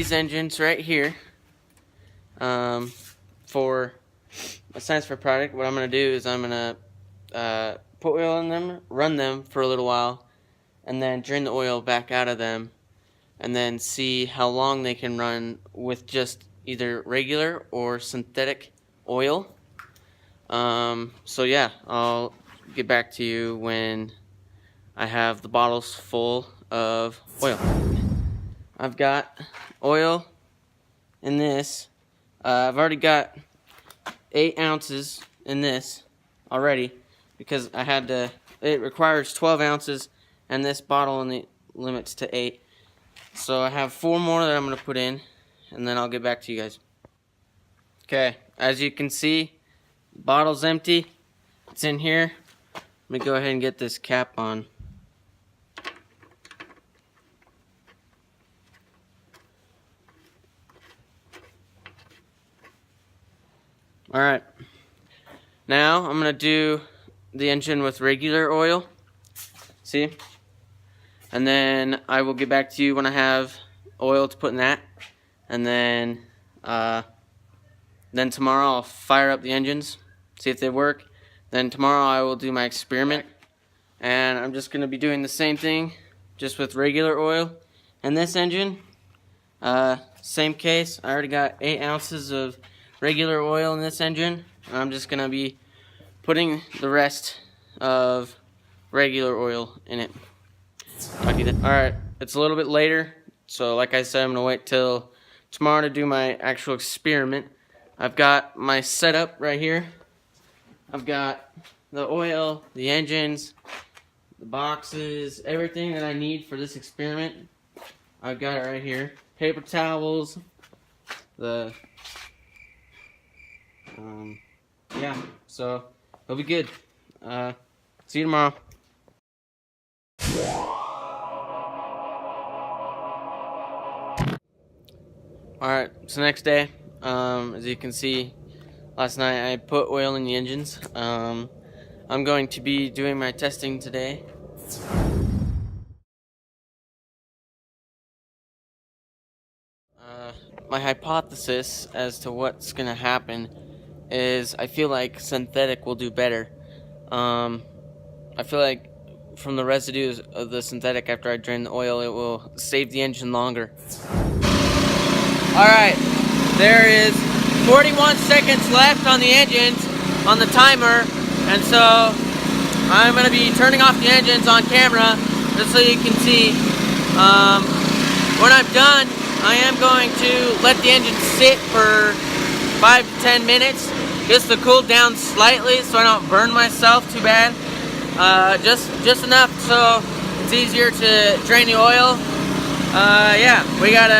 these engines right here, for a Science Fair product, what I'm going to do is I'm going to put oil in them, run them for a little while, and then drain the oil back out of them, and then see how long they can run with just either regular or synthetic oil. So yeah, I'll get back to you when I have the bottles full of oil. I've got oil in this. I've already got 8 ounces in this already because I had to. It requires 12 ounces, and this bottle only limits to 8. So I have 4 more that I'm going to put in, and then I'll get back to you guys. Okay, as you can see, the bottle's empty. It's in here. Let me go ahead and get this cap on. Alright, now I'm going to do the engine with regular oil, see, and then I will get back to you when I have oil to put in that, and then tomorrow I'll fire up the engines, see if they work. Then tomorrow I will do my experiment, and I'm just going to be doing the same thing, just with regular oil. And this engine, same case, I already got 8 ounces of regular oil in this engine, and I'm just gonna be putting the rest of regular oil in it. Alright, it's a little bit later, so like I said, I'm gonna wait till tomorrow to do my actual experiment. I've got my setup right here. I've got the oil, the engines, the boxes, everything that I need for this experiment. I've got it right here. Paper towels, yeah, so it'll be good. See you tomorrow. Alright, it's the next day. As you can see, last night I put oil in the engines. I'm going to be doing my testing today. My hypothesis as to what's going to happen is I feel like synthetic will do better. I feel like from the residues of the synthetic after I drain the oil, it will save the engine longer. Alright, there is 41 seconds left on the engines, on the timer, and so I'm going to be turning off the engines on camera just so you can see. When I'm done, I am going to let the engine sit for 5 to 10 minutes just to cool down slightly so I don't burn myself too bad. Just enough so it's easier to drain the oil. Yeah, we got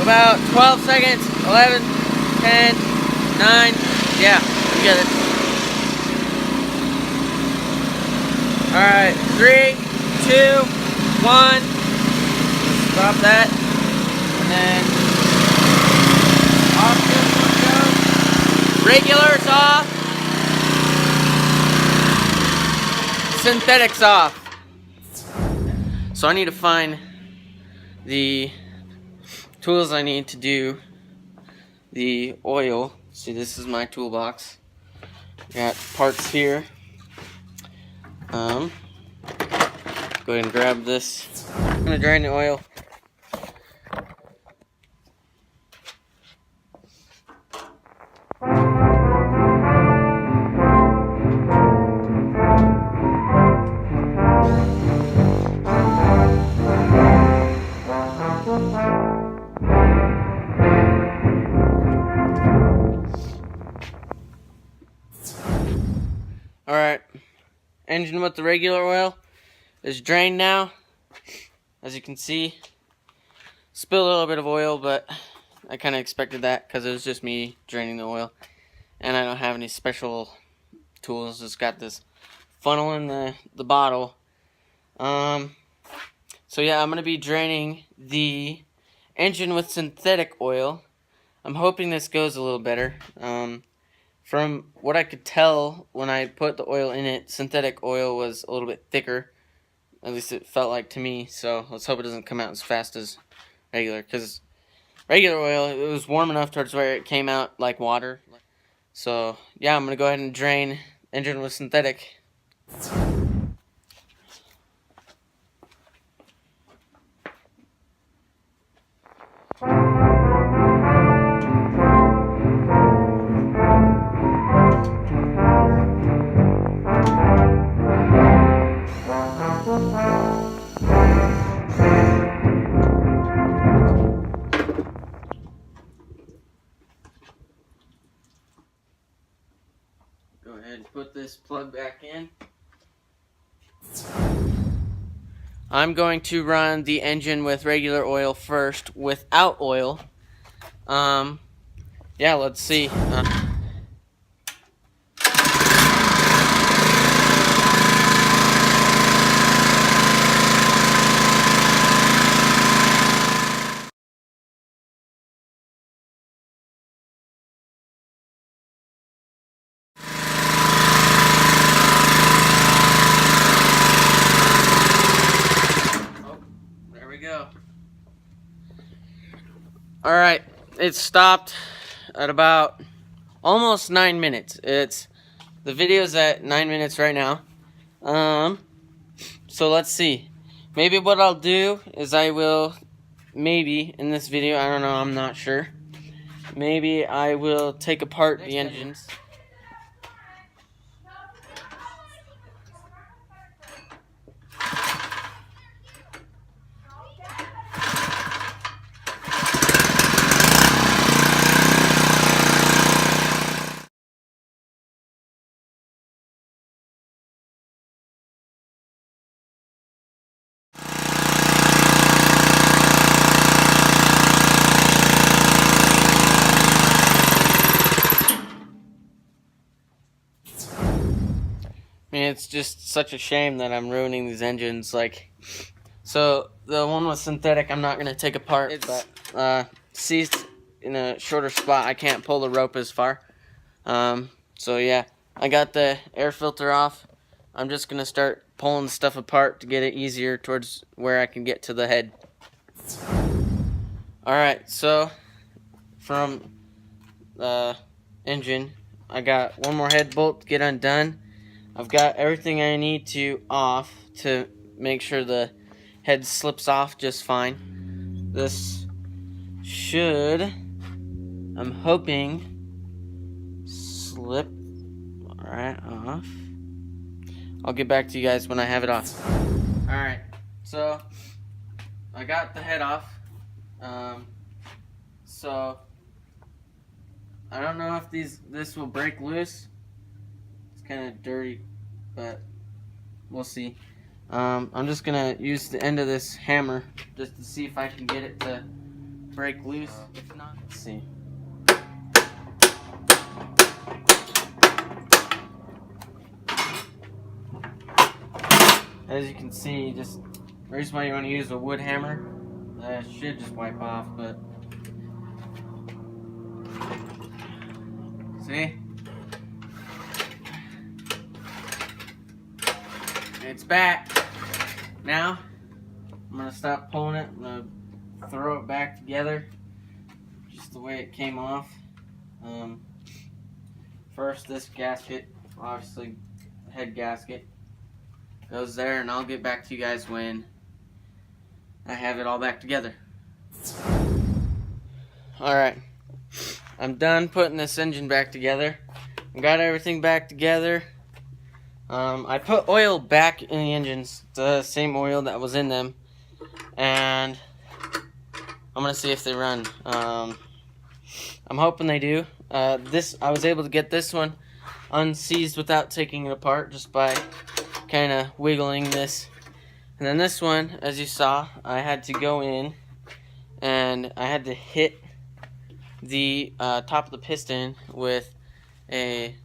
about 12 seconds, 11, 10, 9, yeah, we get it. Alright, 3, 2, 1. Stop that, and then off this one goes. Regular's off. Synthetic's off. So I need to find the tools I need to do the oil. See, this is my toolbox. Got parts here. Go ahead and grab this. I'm gonna drain the oil. Alright, engine with the regular oil is drained now. As you can see, spilled a little bit of oil, but I kind of expected that because it was just me draining the oil. And I don't have any special tools, just got this funnel in the bottle. So yeah, I'm going to be draining the engine with synthetic oil. I'm hoping this goes a little better. From what I could tell when I put the oil in it, synthetic oil was a little bit thicker. At least it felt like to me, so let's hope it doesn't come out as fast as regular, because regular oil, it was warm enough towards where it came out like water. So yeah, I'm gonna go ahead and drain engine with synthetic. Go ahead and put this plug back in. I'm going to run the engine with regular oil first, without oil. Yeah, let's see. There we go. Alright, it stopped at about almost 9 minutes. The video's at 9 minutes right now. So let's see. Maybe what I'll do is I will, maybe in this video, I don't know, I'm not sure. Maybe I will take apart the engines. I mean, it's just such a shame that I'm ruining these engines. Like, so the one with synthetic, I'm not gonna take apart. It's seized in a shorter spot. I can't pull the rope as far. So yeah, I got the air filter off. I'm just gonna start pulling stuff apart to get it easier towards where I can get to the head. All right, so from the engine, I got one more head bolt to get undone. I've got everything I need to off to make sure the head slips off just fine. This should, I'm hoping, slip right off. I'll get back to you guys when I have it off. Alright, so I got the head off. So I don't know if this will break loose. Kind of dirty, but we'll see. I'm just gonna use the end of this hammer just to see if I can get it to break loose. If not, let's see. As you can see, just the reason why you want to use a wood hammer, that should just wipe off, but see? It's back. Now, I'm going to stop pulling it. I'm going to throw it back together just the way it came off. First, this gasket, obviously, the head gasket, goes there, and I'll get back to you guys when I have it all back together. Alright, I'm done putting this engine back together. I got everything back together. I put oil back in the engines, the same oil that was in them, and I'm gonna see if they run. I'm hoping they do. I was able to get this one unseized without taking it apart, just by kind of wiggling this. And then this one, as you saw, I had to go in and I had to hit the top of the piston with a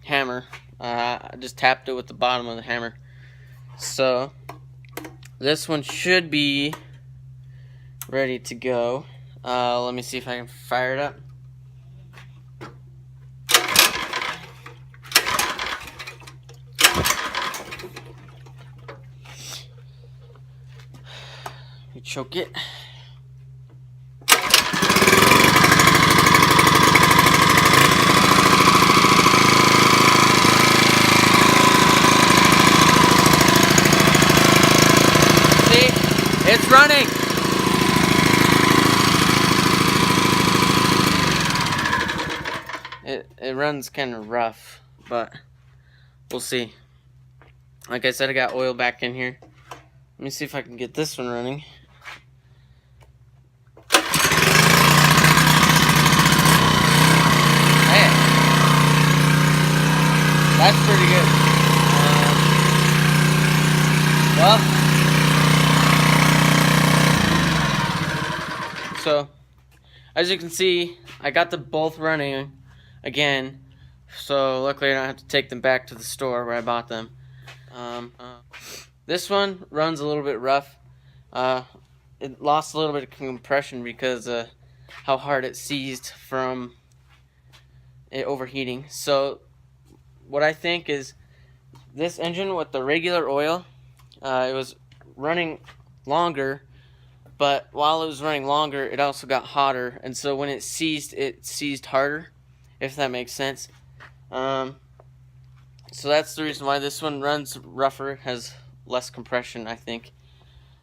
hammer. I just tapped it with the bottom of the hammer. So this one should be ready to go. Let me see if I can fire it up. Choke it. It's running! It runs kind of rough, but we'll see. Like I said, I got oil back in here. Let me see if I can get this one running. Hey, that's pretty good. So as you can see, I got them both running again. So luckily I don't have to take them back to the store where I bought them. This one runs a little bit rough. It lost a little bit of compression because of how hard it seized from it overheating. So what I think is this engine with the regular oil, it was running longer, but while it was running longer, it also got hotter, and so when it seized harder, if that makes sense. So that's the reason why this one runs rougher, has less compression, I think.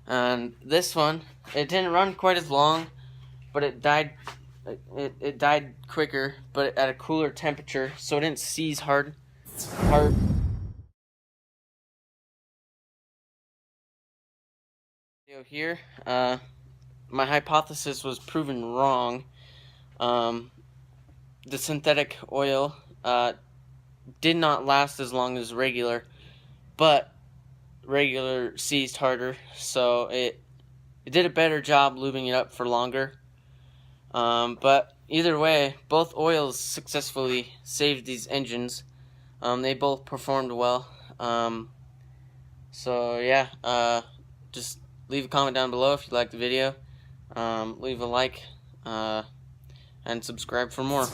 And this one, it didn't run quite as long, but it died quicker, but at a cooler temperature, so it didn't seize hard. Here, my hypothesis was proven wrong. The synthetic oil did not last as long as regular, but regular seized harder, so it did a better job lubing it up for longer. But either way, both oils successfully saved these engines. They both performed well. So yeah, just leave a comment down below if you liked the video. Leave a like and subscribe for more.